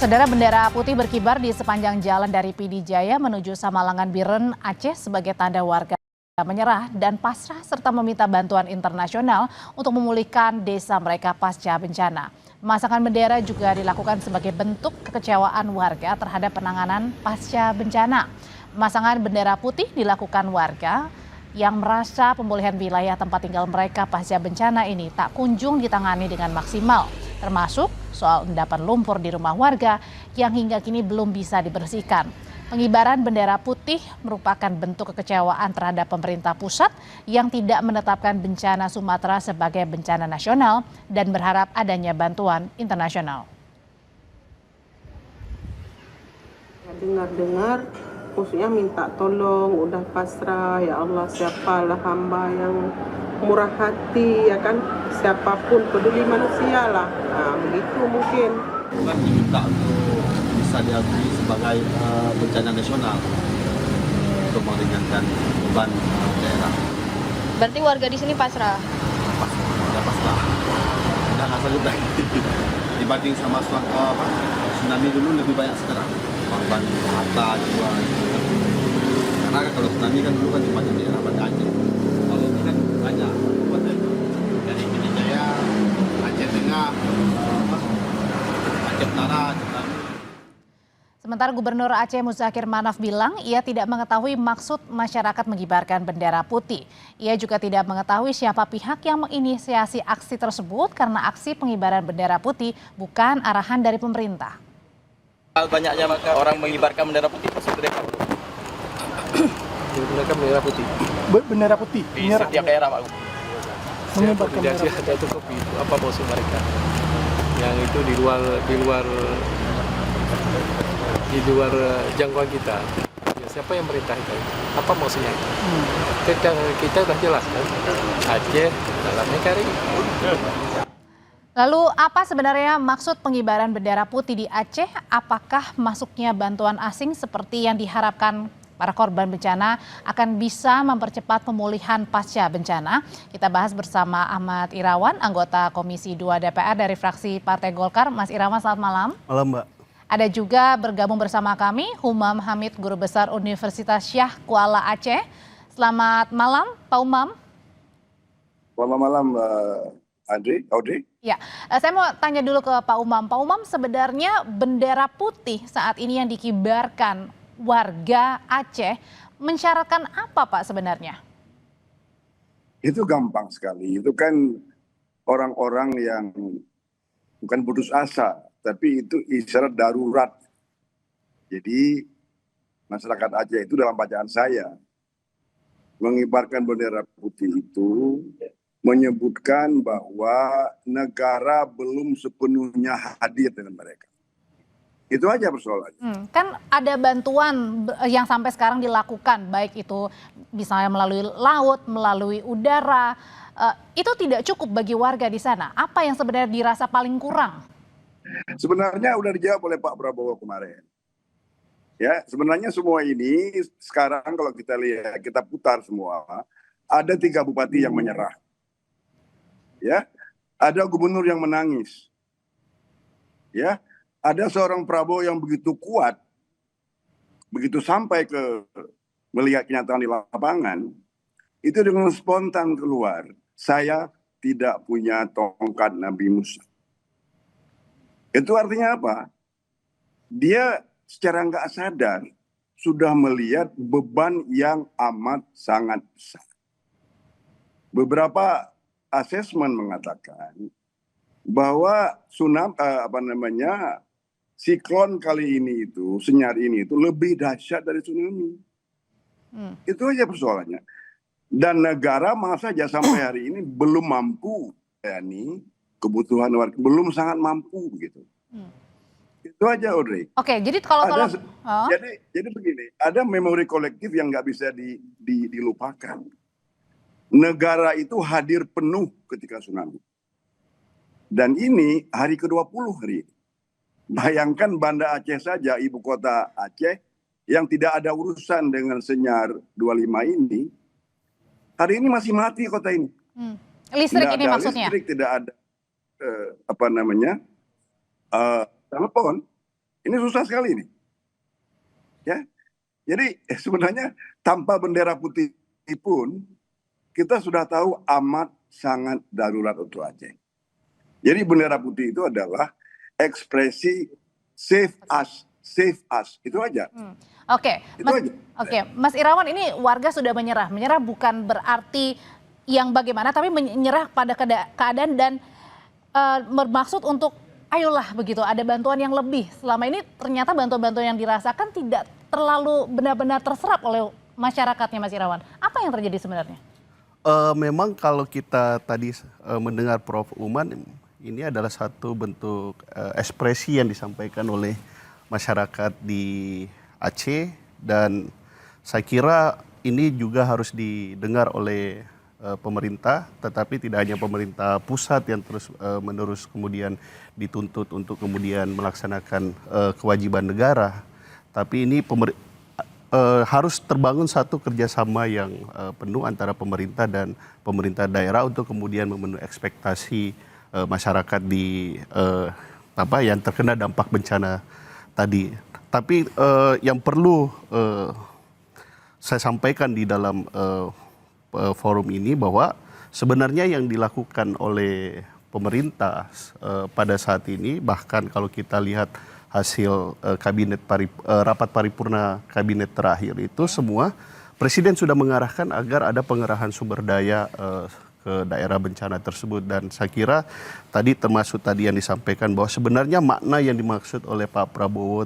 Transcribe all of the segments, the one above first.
Saudara, bendera putih berkibar di sepanjang jalan dari PD Jaya menuju Samalangan Biren, Aceh sebagai tanda warga menyerah dan pasrah serta meminta bantuan internasional untuk memulihkan desa mereka pasca bencana. Pemasangan bendera juga dilakukan sebagai bentuk kekecewaan warga terhadap penanganan pasca bencana. Pemasangan bendera putih dilakukan warga yang merasa pemulihan wilayah tempat tinggal mereka pasca bencana ini tak kunjung ditangani dengan maksimal, termasuk soal endapan lumpur di rumah warga yang hingga kini belum bisa dibersihkan. Pengibaran bendera putih merupakan bentuk kekecewaan terhadap pemerintah pusat yang tidak menetapkan bencana Sumatera sebagai bencana nasional dan berharap adanya bantuan internasional. Dengar-dengar, maksudnya minta tolong, udah pasrah, ya Allah siapalah hamba yang murah hati, ya kan, siapapun peduli manusia lah, nah begitu mungkin. Bukan diminta untuk bisa diakui sebagai bencana nasional untuk meringankan beban daerah. Berarti warga di sini pasrah? Pasrah. Udah nggak sanggup lagi. Dibanding sama tsunami dulu lebih banyak sekarang. Korban harta, jiwa. Karena kalau tsunami kan dulu kan cuma di daerah Banda Aceh. Kalau ini kan banyak. Dari PD Jaya, Aceh Tengah, Aceh Utara, Sementara Gubernur Aceh Muzakir Manaf bilang ia tidak mengetahui maksud masyarakat mengibarkan bendera putih. Ia juga tidak mengetahui siapa pihak yang menginisiasi aksi tersebut karena aksi pengibaran bendera putih bukan arahan dari pemerintah. Banyaknya orang mengibarkan bendera putih maksud mereka. Menggunakan bendera putih. Bendera putih Di setiap daerah, Pak. mengibarkan Koordinasi ada itu kopi itu apa maksud mereka? Yang itu di luar jangkauan kita. Ya, siapa yang merintah itu? Apa maksudnya? Kita sudah jelas kan? Aceh dalam NKRI. Lalu apa sebenarnya maksud pengibaran bendera putih di Aceh? Apakah masuknya bantuan asing seperti yang diharapkan para korban bencana akan bisa mempercepat pemulihan pasca bencana? Kita bahas bersama Ahmad Irawan, anggota Komisi 2 DPR dari fraksi Partai Golkar. Mas Irawan, selamat malam. Malam, Mbak. Ada juga bergabung bersama kami Humam Hamid, Guru Besar Universitas Syah Kuala Aceh. Selamat malam, Pak Umam. Selamat malam, Audrey. Ya, saya mau tanya dulu ke Pak Umam. Pak Umam, sebenarnya bendera putih saat ini yang dikibarkan warga Aceh mensyaratkan apa, Pak, sebenarnya? Itu gampang sekali. Itu kan orang-orang yang bukan putus asa, tapi itu isyarat darurat. Jadi masyarakat Aceh itu dalam bacaan saya mengibarkan bendera putih itu menyebutkan bahwa negara belum sepenuhnya hadir dengan mereka. Itu aja persoalannya. Kan ada bantuan yang sampai sekarang dilakukan, baik itu misalnya melalui laut, melalui udara. Itu tidak cukup bagi warga di sana. Apa yang sebenarnya dirasa paling kurang? Sebenarnya udah dijawab oleh Pak Prabowo kemarin. Ya, sebenarnya semua ini sekarang kalau kita lihat, kita putar semua, ada 3 bupati yang menyerah. Ya, ada gubernur yang menangis. Ya, ada seorang Prabowo yang begitu kuat, begitu sampai ke melihat kenyataan di lapangan, itu dengan spontan keluar, saya tidak punya tongkat Nabi Musa. Itu artinya apa? Dia secara nggak sadar sudah melihat beban yang amat sangat besar. Beberapa asesmen mengatakan bahwa siklon kali ini itu, Senyar ini itu lebih dahsyat dari tsunami. Itu aja persoalannya. Dan negara masa saja sampai hari ini belum mampu, kebutuhan warga belum sangat mampu begitu. Itu aja, Audrey. Oke, jadi kalau jadi begini, ada memori kolektif yang nggak bisa dilupakan. Negara itu hadir penuh ketika tsunami. Dan ini hari ke-20 hari ini. Bayangkan Banda Aceh saja, ibu kota Aceh, yang tidak ada urusan dengan Senyar 25 ini, hari ini masih mati kota ini. Listrik tidak ini ada maksudnya? Listrik, tidak ada telepon. Ini susah sekali ini. Ya. Jadi sebenarnya tanpa bendera putih pun kita sudah tahu amat sangat darurat untuk Aceh. Jadi bendera putih itu adalah ekspresi save us, itu aja. Oke, Itu Mas, aja. Mas Irawan, ini warga sudah menyerah. Menyerah bukan berarti yang bagaimana, tapi menyerah pada keadaan dan bermaksud untuk ayolah begitu, ada bantuan yang lebih. Selama ini ternyata bantuan-bantuan yang dirasakan tidak terlalu benar-benar terserap oleh masyarakatnya, Mas Irawan. Apa yang terjadi sebenarnya? Memang kalau kita tadi mendengar Prof. Uman, ini adalah satu bentuk ekspresi yang disampaikan oleh masyarakat di Aceh, dan saya kira ini juga harus didengar oleh pemerintah, tetapi tidak hanya pemerintah pusat yang terus menerus kemudian dituntut untuk kemudian melaksanakan kewajiban negara, tapi ini harus terbangun satu kerjasama yang penuh antara pemerintah dan pemerintah daerah untuk kemudian memenuhi ekspektasi masyarakat di yang terkena dampak bencana tadi. Tapi yang perlu saya sampaikan di dalam forum ini bahwa sebenarnya yang dilakukan oleh pemerintah pada saat ini, bahkan kalau kita lihat hasil rapat paripurna kabinet terakhir itu, semua Presiden sudah mengarahkan agar ada pengerahan sumber daya ke daerah bencana tersebut. Dan saya kira tadi termasuk tadi yang disampaikan bahwa sebenarnya makna yang dimaksud oleh Pak Prabowo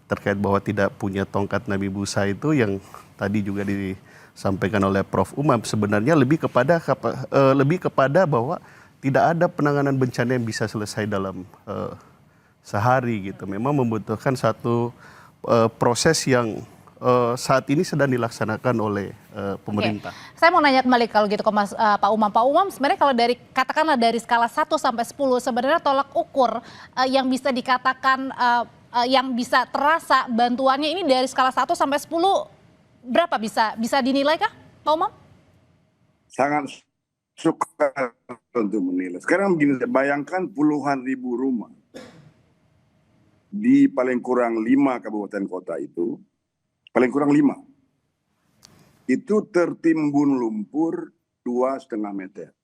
terkait bahwa tidak punya tongkat Nabi Musa itu yang tadi juga disampaikan oleh Prof. Umam, sebenarnya lebih kepada bahwa tidak ada penanganan bencana yang bisa selesai dalam sehari gitu. Memang membutuhkan satu proses yang saat ini sedang dilaksanakan oleh pemerintah. Oke. Saya mau nanya kembali kalau gitu ke Pak Umam. Pak Umam, sebenarnya kalau katakanlah dari skala 1 sampai 10, sebenarnya tolak ukur yang bisa dikatakan yang bisa terasa bantuannya ini dari skala 1 sampai 10 berapa bisa dinilai kah, Pak Umam? Sangat suka untuk menilai. Sekarang begini, bayangkan puluhan ribu rumah di paling kurang 5 kabupaten kota itu, paling kurang 5, itu tertimbun lumpur 2,5 meter.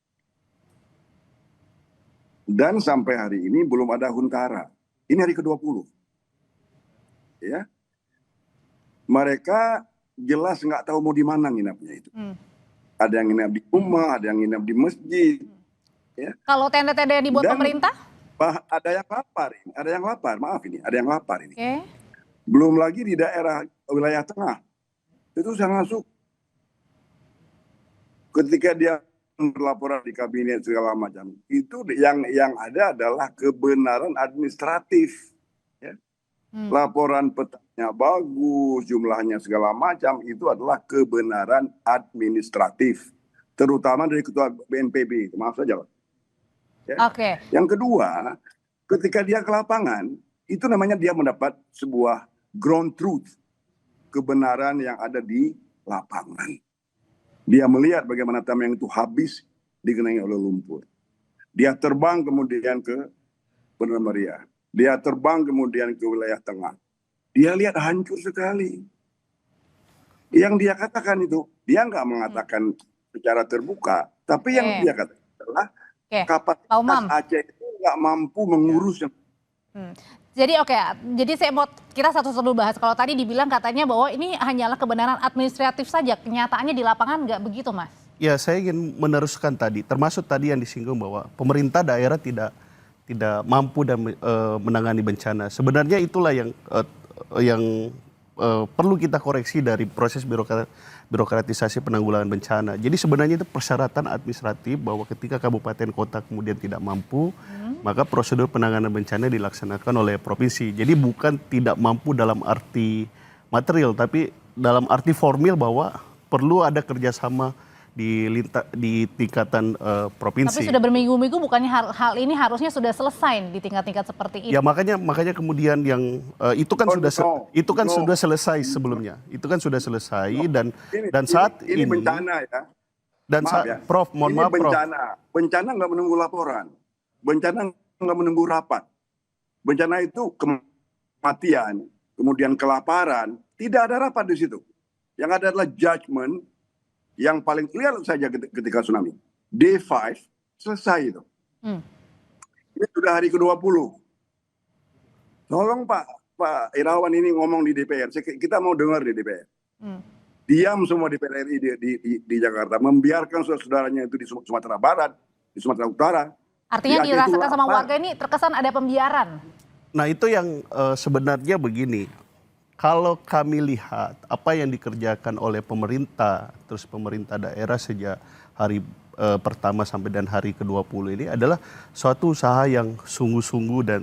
Dan sampai hari ini belum ada huntara. Ini hari ke-20. Ya, mereka jelas nggak tahu mau di mana nginapnya itu. Ada yang nginap di rumah, ada yang nginap di masjid. Ya. Kalau tenda-tenda yang dibuat pemerintah? Ada yang lapar, maaf ini, ada yang lapar ini. Okay. Belum lagi di daerah wilayah tengah, itu sangat masuk. Ketika dia berlaporan di kabinet segala macam, itu yang ada adalah kebenaran administratif. Laporan petanya bagus, jumlahnya segala macam, itu adalah kebenaran administratif, terutama dari ketua BNPB. Maaf saja, Pak. Ya. Oke. Yang kedua, ketika dia ke lapangan, itu namanya dia mendapat sebuah ground truth, kebenaran yang ada di lapangan. Dia melihat bagaimana tameng itu habis digenangi oleh lumpur. Dia terbang kemudian ke Benar Meriah. Dia terbang kemudian ke wilayah tengah. Dia lihat hancur sekali. Yang dia katakan itu, dia nggak mengatakan secara terbuka, tapi yang dia katakan adalah kapasitas Aceh itu nggak mampu mengurus. Jadi jadi kita satu-satu bahas. Kalau tadi dibilang katanya bahwa ini hanyalah kebenaran administratif saja, kenyataannya di lapangan nggak begitu, Mas? Ya, saya ingin meneruskan tadi, termasuk tadi yang disinggung bahwa pemerintah daerah tidak mampu dan menangani bencana. Sebenarnya itulah yang perlu kita koreksi dari proses birokratisasi penanggulangan bencana. Jadi sebenarnya itu persyaratan administratif bahwa ketika kabupaten kota kemudian tidak mampu, maka prosedur penanganan bencana dilaksanakan oleh provinsi. Jadi bukan tidak mampu dalam arti material, tapi dalam arti formil bahwa perlu ada kerjasama di tingkatan provinsi. Tapi sudah berminggu-minggu, bukannya hal ini harusnya sudah selesai di tingkat-tingkat seperti ini? Ya makanya kemudian yang itu kan sudah selesai sebelumnya. Itu kan sudah selesai dan saat ini bencana ya. Dan Prof, mohon maaf Prof. Bencana nggak menunggu laporan. Bencana nggak menunggu rapat. Bencana itu kematian, kemudian kelaparan, tidak ada rapat di situ. Yang ada adalah judgment yang paling clear saja ketika tsunami. Day 5 selesai itu. Ini sudah hari ke-20. Tolong Pak Irawan ini ngomong di DPR. Kita mau dengar di DPR. Diam semua DPR RI di Jakarta, membiarkan saudara-saudaranya itu di Sumatera Barat, di Sumatera Utara. Artinya dirasakan sama warga ini terkesan ada pembiaran. Nah itu yang sebenarnya begini, kalau kami lihat apa yang dikerjakan oleh pemerintah, terus pemerintah daerah sejak hari pertama sampai dan hari ke-20 ini adalah suatu usaha yang sungguh-sungguh dan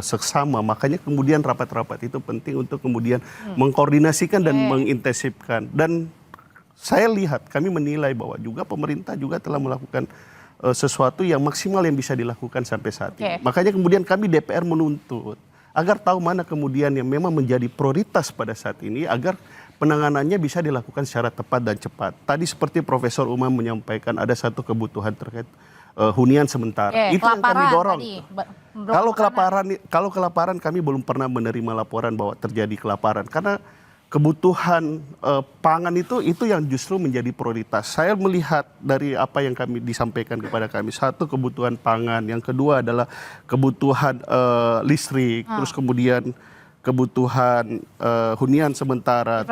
seksama. Makanya kemudian rapat-rapat itu penting untuk kemudian mengkoordinasikan dan mengintensifkan. Dan saya lihat, kami menilai bahwa juga pemerintah juga telah melakukan sesuatu yang maksimal yang bisa dilakukan sampai saat ini. Makanya kemudian kami DPR menuntut agar tahu mana kemudian yang memang menjadi prioritas pada saat ini agar penanganannya bisa dilakukan secara tepat dan cepat. Tadi seperti Profesor Umam menyampaikan ada satu kebutuhan terkait hunian sementara. Itu yang kami dorong. Kalau kelaparan kami belum pernah menerima laporan bahwa terjadi kelaparan karena kebutuhan pangan itu yang justru menjadi prioritas. Saya melihat dari apa yang kami disampaikan kepada kami, satu kebutuhan pangan, yang kedua adalah kebutuhan listrik, terus kemudian kebutuhan hunian sementara,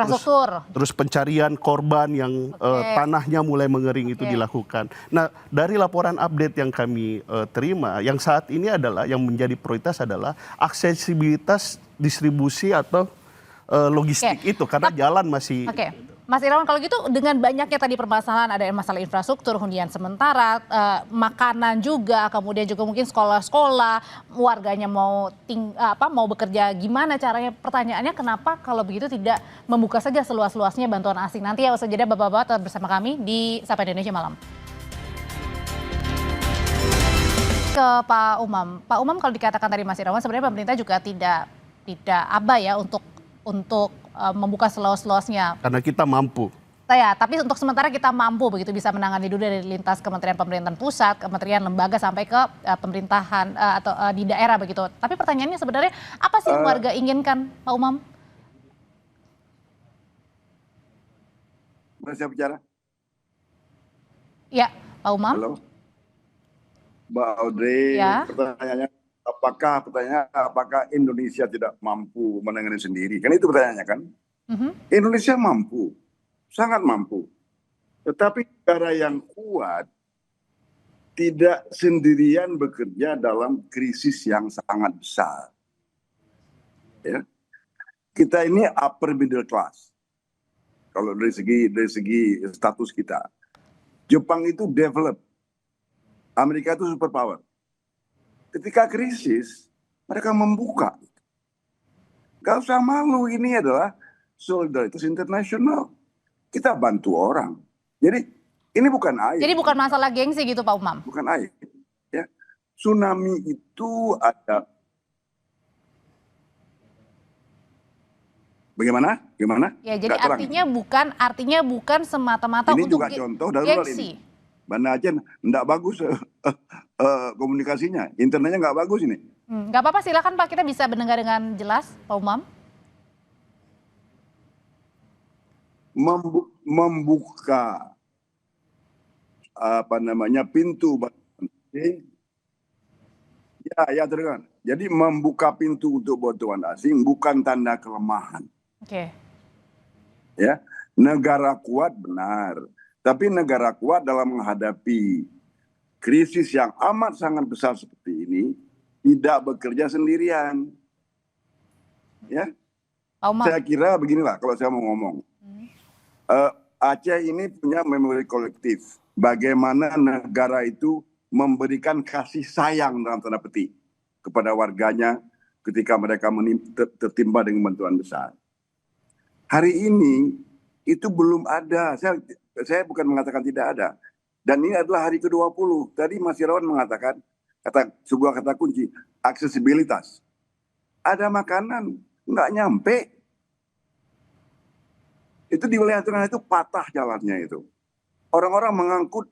terus pencarian korban yang tanahnya mulai mengering itu dilakukan. Nah dari laporan update yang kami terima, yang saat ini adalah yang menjadi prioritas adalah aksesibilitas distribusi atau logistik itu karena jalan masih. Mas Irawan, kalau gitu dengan banyaknya tadi permasalahan, ada masalah infrastruktur, hunian sementara, makanan juga, kemudian juga mungkin sekolah-sekolah, warganya mau bekerja gimana caranya? Pertanyaannya kenapa kalau begitu tidak membuka saja seluas-luasnya bantuan asing? Nanti ya usai jeda Bapak-bapak tetap bersama kami di Sapa Indonesia Malam. Ke Pak Umam. Pak Umam, kalau dikatakan tadi Mas Irawan, sebenarnya pemerintah juga tidak abai ya untuk membuka seluas-luasnya. Karena kita mampu. Tapi untuk sementara kita mampu begitu bisa menangani dulu dari lintas kementerian pemerintahan pusat, kementerian lembaga sampai ke pemerintahan atau di daerah begitu. Tapi pertanyaannya sebenarnya apa sih yang warga inginkan, Pak Umam? Boleh saya bicara? Ya, Pak Umam. Halo, Mbak Audrey. Ya. Pertanyaannya, apakah Indonesia tidak mampu menangani sendiri? Kan itu pertanyaannya kan? Indonesia mampu, sangat mampu. Tetapi negara yang kuat tidak sendirian bekerja dalam krisis yang sangat besar. Ya. Kita ini upper middle class. Kalau dari segi status kita. Jepang itu develop. Amerika itu superpower. Ketika krisis, mereka membuka. Gak usah malu, ini adalah solidaritas internasional. Kita bantu orang. Jadi ini bukan aib. Jadi bukan masalah gengsi gitu Pak Umam? Bukan aib. Ya. Tsunami itu ada. Bagaimana? Ya, jadi artinya bukan semata-mata ini untuk juga contoh darurat gengsi. ini. Banda Aceh enggak bagus komunikasinya, internetnya enggak bagus ini. Nggak apa-apa, silakan Pak, kita bisa mendengar dengan jelas, Pak Umam. Membuka pintu ya terdengar. Jadi membuka pintu untuk bantuan asing bukan tanda kelemahan. Ya, negara kuat benar. Tapi negara kuat dalam menghadapi krisis yang amat sangat besar seperti ini tidak bekerja sendirian. Ya, saya kira beginilah kalau saya mau ngomong. Aceh ini punya memori kolektif. Bagaimana negara itu memberikan kasih sayang dalam tanda petik kepada warganya ketika mereka tertimpa dengan bantuan besar. Hari ini itu belum ada. Saya bukan mengatakan tidak ada. Dan ini adalah hari ke-20. Tadi Mas Irawan mengatakan sebuah kata kunci, aksesibilitas. Ada makanan, nggak nyampe. Itu di wilayah tengah itu patah jalannya itu. Orang-orang mengangkut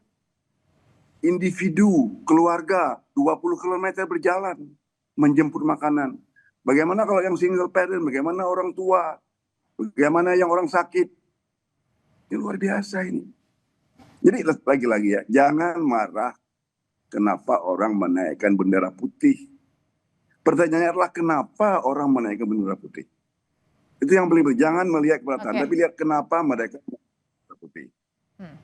individu, keluarga, 20 km berjalan, menjemput makanan. Bagaimana kalau yang single parent, bagaimana orang tua, bagaimana yang orang sakit. Ini luar biasa ini. Jadi lagi-lagi ya, jangan marah kenapa orang menaikkan bendera putih. Pertanyaannya adalah kenapa orang menaikkan bendera putih. Itu yang paling penting. Jangan melihat keberatan, tapi lihat kenapa mereka bendera putih.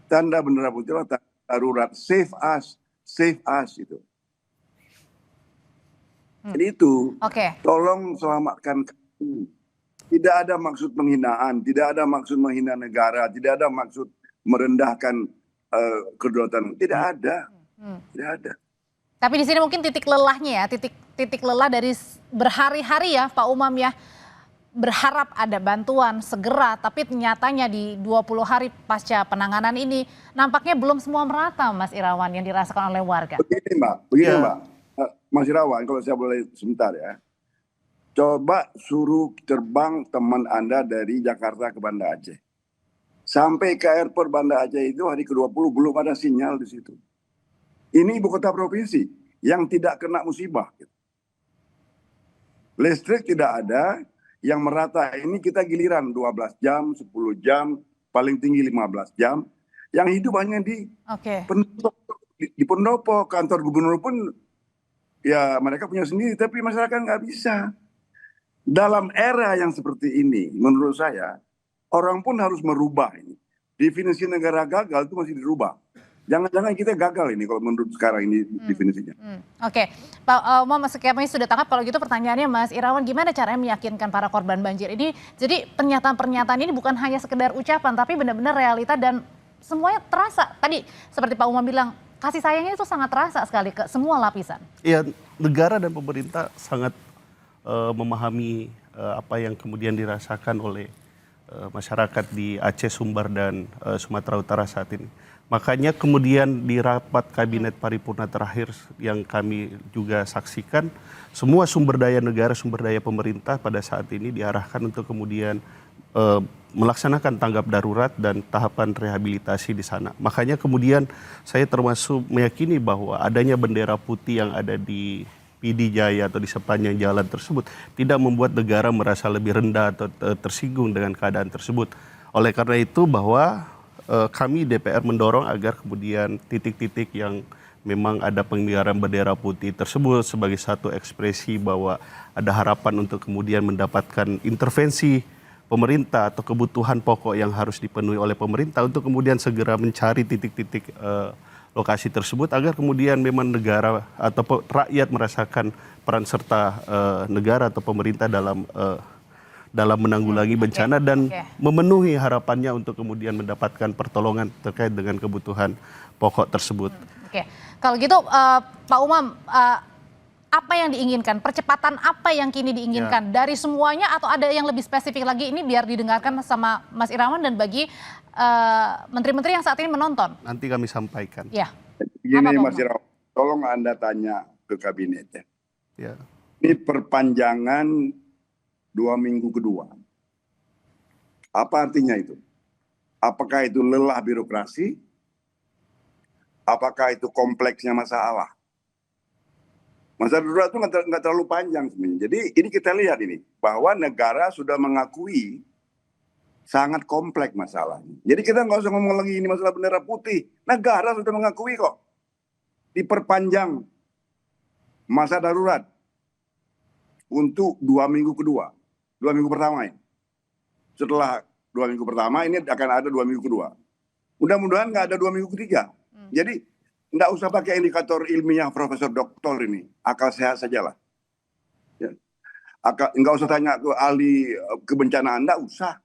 Tanda bendera putih adalah tanda darurat, save us itu. Jadi itu, tolong selamatkan kami. Tidak ada maksud penghinaan, tidak ada maksud menghina negara, tidak ada maksud merendahkan kedaulatan, tidak ada. Tapi di sini mungkin titik lelahnya ya, titik lelah dari berhari-hari ya Pak Umam ya, berharap ada bantuan segera, tapi nyatanya di 20 hari pasca penanganan ini nampaknya belum semua merata, Mas Irawan, yang dirasakan oleh warga. Begini Mbak, Mas Irawan, kalau saya boleh sebentar ya. Coba suruh terbang teman Anda dari Jakarta ke Banda Aceh. Sampai ke airport Banda Aceh itu hari ke-20 belum ada sinyal di situ. Ini ibu kota provinsi yang tidak kena musibah. Listrik tidak ada, yang merata ini kita giliran 12 jam, 10 jam, paling tinggi 15 jam. Yang hidup hanya di pendopo, kantor gubernur pun ya mereka punya sendiri, tapi masyarakat nggak bisa. Dalam era yang seperti ini, menurut saya, orang pun harus merubah ini. Definisi negara gagal itu masih dirubah. Jangan-jangan kita gagal ini kalau menurut sekarang ini definisinya. Oke, Pak Umam, skemanya sudah tangkap. Kalau gitu pertanyaannya Mas Irawan, gimana caranya meyakinkan para korban banjir ini? Jadi pernyataan-pernyataan ini bukan hanya sekedar ucapan, tapi benar-benar realita dan semuanya terasa. Tadi seperti Pak Umam bilang, kasih sayangnya itu sangat terasa sekali ke semua lapisan. Iya, negara dan pemerintah sangat memahami apa yang kemudian dirasakan oleh masyarakat di Aceh, Sumbar, dan Sumatera Utara saat ini. Makanya kemudian di rapat kabinet paripurna terakhir yang kami juga saksikan, semua sumber daya negara, sumber daya pemerintah pada saat ini diarahkan untuk kemudian melaksanakan tanggap darurat dan tahapan rehabilitasi di sana. Makanya kemudian saya termasuk meyakini bahwa adanya bendera putih yang ada di PD Jaya atau di sepanjang jalan tersebut tidak membuat negara merasa lebih rendah atau tersinggung dengan keadaan tersebut. Oleh karena itu bahwa kami DPR mendorong agar kemudian titik-titik yang memang ada pengibaran bendera putih tersebut sebagai satu ekspresi bahwa ada harapan untuk kemudian mendapatkan intervensi pemerintah atau kebutuhan pokok yang harus dipenuhi oleh pemerintah untuk kemudian segera mencari titik-titik lokasi tersebut agar kemudian memang negara atau rakyat merasakan peran serta negara atau pemerintah dalam menanggulangi bencana dan memenuhi harapannya untuk kemudian mendapatkan pertolongan terkait dengan kebutuhan pokok tersebut. Oke, kalau gitu Pak Umam, apa yang diinginkan? Percepatan apa yang kini diinginkan dari semuanya atau ada yang lebih spesifik lagi ini biar didengarkan sama Mas Irawan dan bagi menteri-menteri yang saat ini menonton? Nanti kami sampaikan. Ya. Begini Mas Irawan, tolong Anda tanya ke kabinet ya. Ya. Ini perpanjangan 2 minggu kedua. Apa artinya itu? Apakah itu lelah birokrasi? Apakah itu kompleksnya masalah? Masa darurat itu nggak terlalu panjang sebenarnya. Jadi ini kita lihat ini bahwa negara sudah mengakui sangat kompleks masalahnya. Jadi kita nggak usah ngomong lagi ini masalah bendera putih. Negara sudah mengakui kok. Diperpanjang masa darurat untuk 2 minggu kedua. 2 minggu pertama ini. Setelah 2 minggu pertama ini akan ada 2 minggu kedua. Mudah-mudahan nggak ada 2 minggu ketiga. Jadi nggak usah pakai indikator ilmiah Profesor Doktor ini. Akal sehat sajalah. Ya. Nggak usah tanya ke ahli kebencanaan. Nggak usah.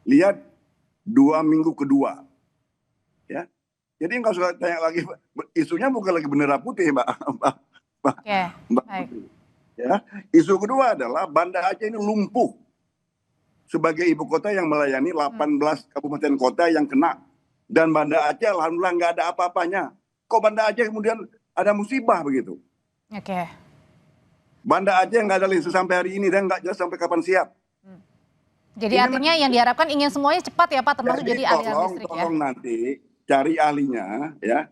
Lihat 2 minggu kedua. Ya. Jadi nggak usah tanya lagi. Isunya bukan lagi bendera putih, Mbak. Ya. Isu kedua adalah Banda Aceh ini lumpuh sebagai ibu kota yang melayani 18 kabupaten kota yang kena. Dan Banda Aceh alhamdulillah nggak ada apa-apanya. Kok Banda Aceh kemudian ada musibah begitu? Oke. Banda Aceh nggak ada listrik sampai hari ini dan nggak jelas sampai kapan siap. Jadi ini artinya yang diharapkan ingin semuanya cepat ya Pak, termasuk jadi aliran listrik ya. Tolong nanti cari ahlinya ya.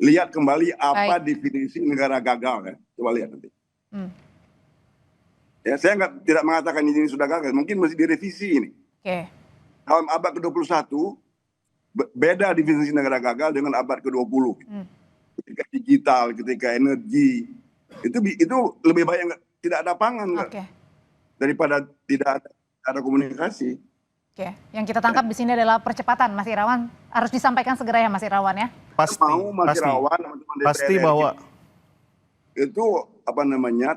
Lihat kembali apa definisi negara gagal ya. Coba lihat nanti. Ya, saya tidak mengatakan ini sudah gagal, mungkin masih direvisi ini. Oke. Dalam abad ke-21, beda definisi negara gagal dengan abad ke-20. Ketika digital, ketika energi, itu lebih banyak tidak ada pangan Oke. daripada tidak ada komunikasi. Oke, yang kita tangkap di sini adalah percepatan, Mas Irawan. Harus disampaikan segera ya, Mas Irawan ya. Pasti, Mau Mas pasti, Irawan, teman-teman pasti DPR bahwa itu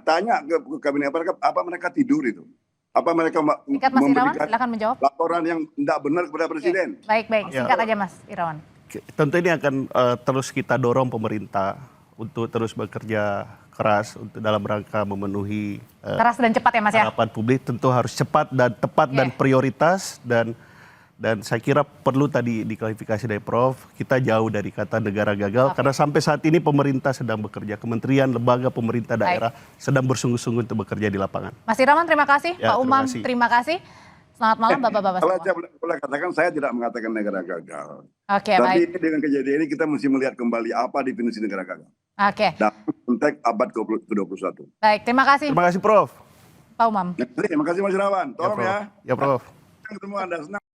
tanya ke kabinet apa mereka tidur itu, apa mereka Singkat Mas Irawan, memberikan silakan menjawab. laporan yang tidak benar kepada presiden. Oke, baik, Ya. singkat aja Mas Irawan. tentu ini akan terus kita dorong pemerintah untuk terus bekerja keras untuk dalam rangka memenuhi Keras dan cepat ya Mas ya. harapan publik. Tentu harus cepat dan tepat dan prioritas, dan saya kira perlu tadi diklarifikasi dari Prof, kita jauh dari kata negara gagal karena sampai saat ini pemerintah sedang bekerja, kementerian, lembaga pemerintah daerah sedang bersungguh-sungguh untuk bekerja di lapangan. Mas Irawan terima kasih, Ya, Pak Umam terima kasih. terima kasih. Selamat malam Bapak-bapak Kalau semua. saya boleh katakan, saya tidak mengatakan negara gagal. Oke, Tapi baik. ini dengan kejadian ini kita mesti melihat kembali apa definisi negara gagal. Oke, Dalam konteks abad ke-21. baik. Terima kasih Terima kasih Prof. Pak Umam. Terima kasih Mas Irawan. Tolong Prof. ya. Ya Prof. Semua Anda senang.